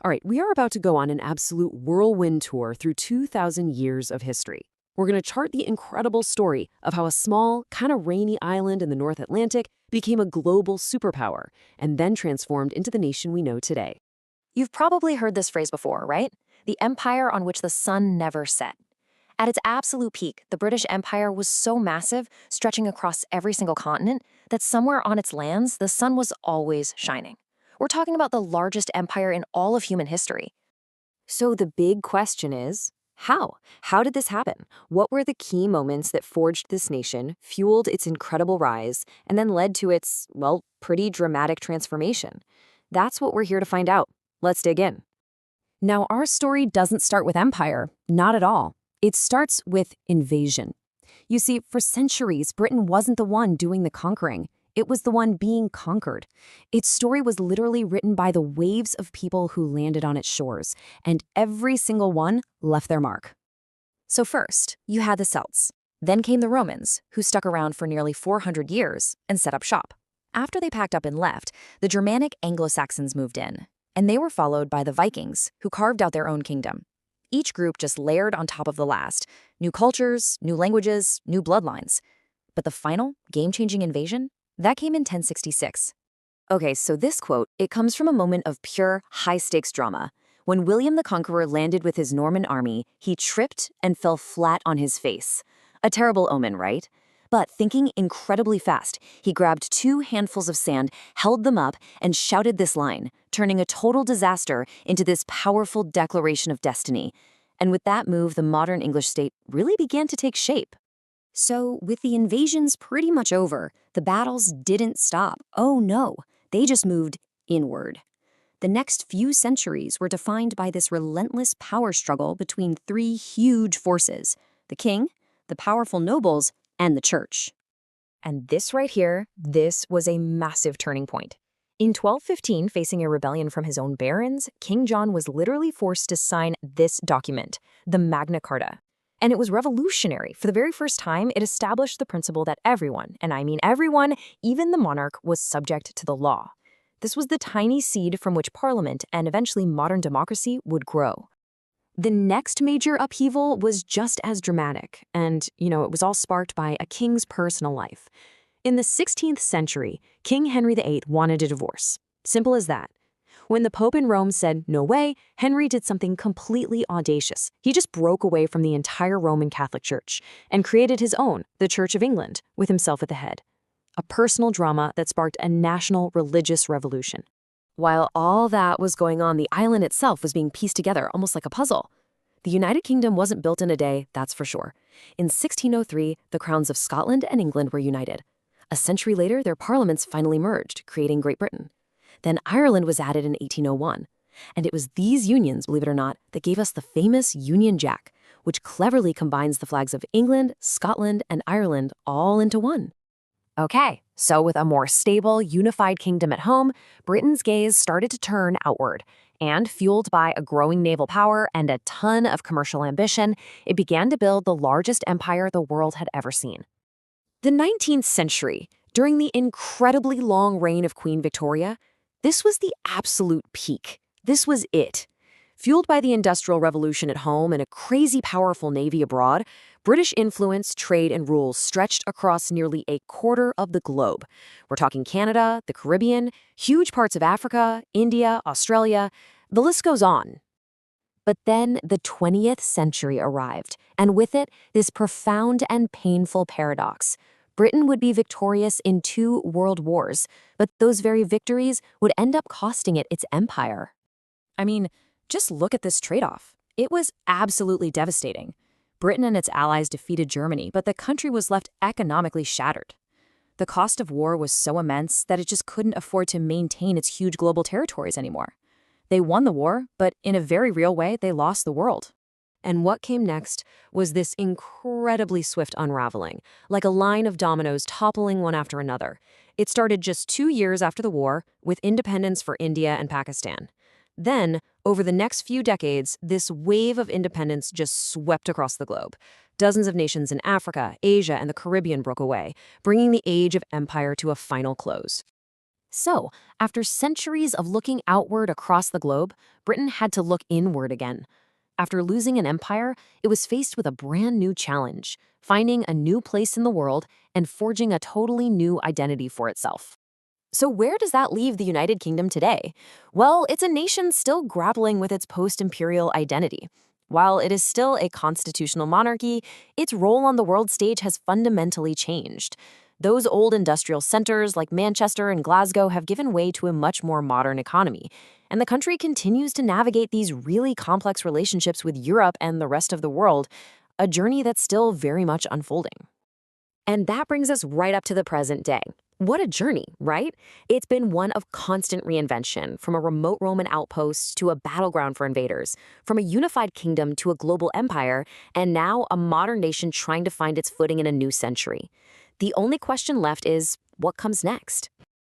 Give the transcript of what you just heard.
All right, we are about to go on an absolute whirlwind tour through 2,000 years of history. We're going to chart the incredible story of how a small, kind of rainy island in the North Atlantic became a global superpower and then transformed into the nation we know today. You've probably heard this phrase before, right? The empire on which the sun never set. At its absolute peak, the British Empire was so massive, stretching across every single continent, that somewhere on its lands, the sun was always shining. We're talking about the largest empire in all of human history. So the big question is, how? How did this happen? What were the key moments that forged this nation, fueled its incredible rise, and then led to its, well, pretty dramatic transformation? That's what we're here to find out. Let's dig in. Now, our story doesn't start with empire, not at all. It starts with invasion. You see, for centuries, Britain wasn't the one doing the conquering. It was the one being conquered. Its story was literally written by the waves of people who landed on its shores, and every single one left their mark. So first, you had the Celts. Then came the Romans, who stuck around for nearly 400 years and set up shop. After they packed up and left, the Germanic Anglo-Saxons moved in, and they were followed by the Vikings, who carved out their own kingdom. Each group just layered on top of the last. New cultures, new languages, new bloodlines. But the final, game-changing invasion? That came in 1066. Okay, so this quote, it comes from a moment of pure, high-stakes drama. When William the Conqueror landed with his Norman army, he tripped and fell flat on his face. A terrible omen, right? But thinking incredibly fast, he grabbed 2 handfuls of sand, held them up, and shouted this line, turning a total disaster into this powerful declaration of destiny. And with that move, the modern English state really began to take shape. So, with the invasions pretty much over, the battles didn't stop. Oh no, they just moved inward. The next few centuries were defined by this relentless power struggle between 3 huge forces: the king, the powerful nobles, and the church. And this right here, this was a massive turning point. In 1215, facing a rebellion from his own barons, King John was literally forced to sign this document, the Magna Carta. And it was revolutionary. For the very first time, it established the principle that everyone, and I mean everyone, even the monarch, was subject to the law. This was the tiny seed from which Parliament and eventually modern democracy would grow. The next major upheaval was just as dramatic, and, it was all sparked by a king's personal life. In the 16th century, King Henry VIII wanted a divorce. Simple as that. When the Pope in Rome said, no way, Henry did something completely audacious. He just broke away from the entire Roman Catholic Church and created his own, the Church of England, with himself at the head. A personal drama that sparked a national religious revolution. While all that was going on, the island itself was being pieced together almost like a puzzle. The United Kingdom wasn't built in a day, that's for sure. In 1603, the crowns of Scotland and England were united. A century later, their parliaments finally merged, creating Great Britain. Then Ireland was added in 1801. And it was these unions, believe it or not, that gave us the famous Union Jack, which cleverly combines the flags of England, Scotland, and Ireland all into one. Okay, so with a more stable, unified kingdom at home, Britain's gaze started to turn outward. And fueled by a growing naval power and a ton of commercial ambition, it began to build the largest empire the world had ever seen. The 19th century, during the incredibly long reign of Queen Victoria, this was the absolute peak. This was it. Fueled by the Industrial Revolution at home and a crazy powerful navy abroad, British influence, trade, and rule stretched across nearly a quarter of the globe. We're talking Canada, the Caribbean, huge parts of Africa, India, Australia. The list goes on. But then the 20th century arrived, and with it, this profound and painful paradox. Britain would be victorious in 2 world wars, but those very victories would end up costing it its empire. I mean, just look at this trade-off. It was absolutely devastating. Britain and its allies defeated Germany, but the country was left economically shattered. The cost of war was so immense that it just couldn't afford to maintain its huge global territories anymore. They won the war, but in a very real way, they lost the world. And what came next was this incredibly swift unraveling, like a line of dominoes toppling one after another. It started just 2 years after the war, with independence for India and Pakistan. Then, over the next few decades, this wave of independence just swept across the globe. Dozens of nations in Africa, Asia, and the Caribbean broke away, bringing the age of empire to a final close. So, after centuries of looking outward across the globe, Britain had to look inward again. After losing an empire, it was faced with a brand new challenge, finding a new place in the world and forging a totally new identity for itself. So where does that leave the United Kingdom today? Well, it's a nation still grappling with its post-imperial identity. While it is still a constitutional monarchy, its role on the world stage has fundamentally changed. Those old industrial centers like Manchester and Glasgow have given way to a much more modern economy, and the country continues to navigate these really complex relationships with Europe and the rest of the world, a journey that's still very much unfolding. And that brings us right up to the present day. What a journey, right? It's been one of constant reinvention, from a remote Roman outpost to a battleground for invaders, from a unified kingdom to a global empire, and now a modern nation trying to find its footing in a new century. The only question left is, what comes next?